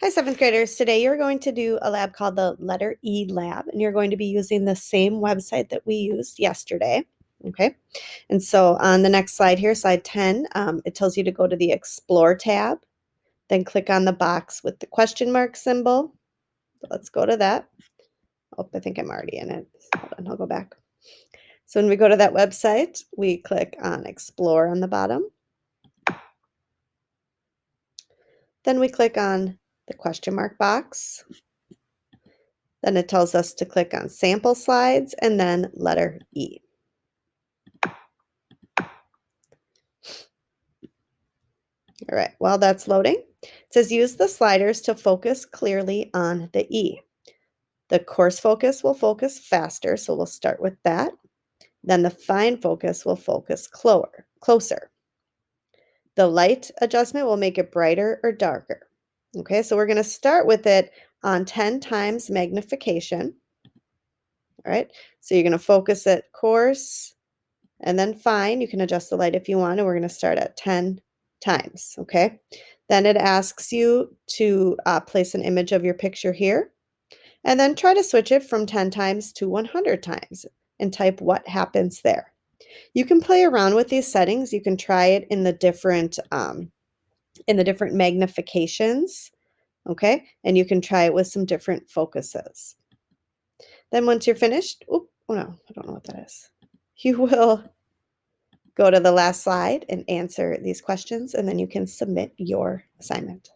Hi, seventh graders. Today you're going to do a lab called the letter E lab, and you're going to be using the same website that we used yesterday. Okay. And so on the next slide here, slide 10, it tells you to go to the Explore tab, then click on the box with the question mark symbol. So let's go to that. Oh, I think I'm already in it. Hold on, I'll go back. So when we go to that website, we click on Explore on the bottom. Then we click on the question mark box. Then it tells us to click on sample slides and then letter E. All right, while that's loading, it says use the sliders to focus clearly on the E. The coarse focus will focus faster, so we'll start with that. Then the fine focus will focus closer. The light adjustment will make it brighter or darker. Okay, so we're going to start with it on 10 times magnification. All right, so you're going to focus it coarse and then fine. You can adjust the light if you want, and we're going to start at 10 times, okay? Then it asks you to place an image of your picture here, and then try to switch it from 10 times to 100 times and type what happens there. You can play around with these settings. You can try it in the different magnifications, okay? And you can try it with some different focuses. Then once you're finished, oh no, I don't know what that is. You will go to the last slide and answer these questions, and then you can submit your assignment.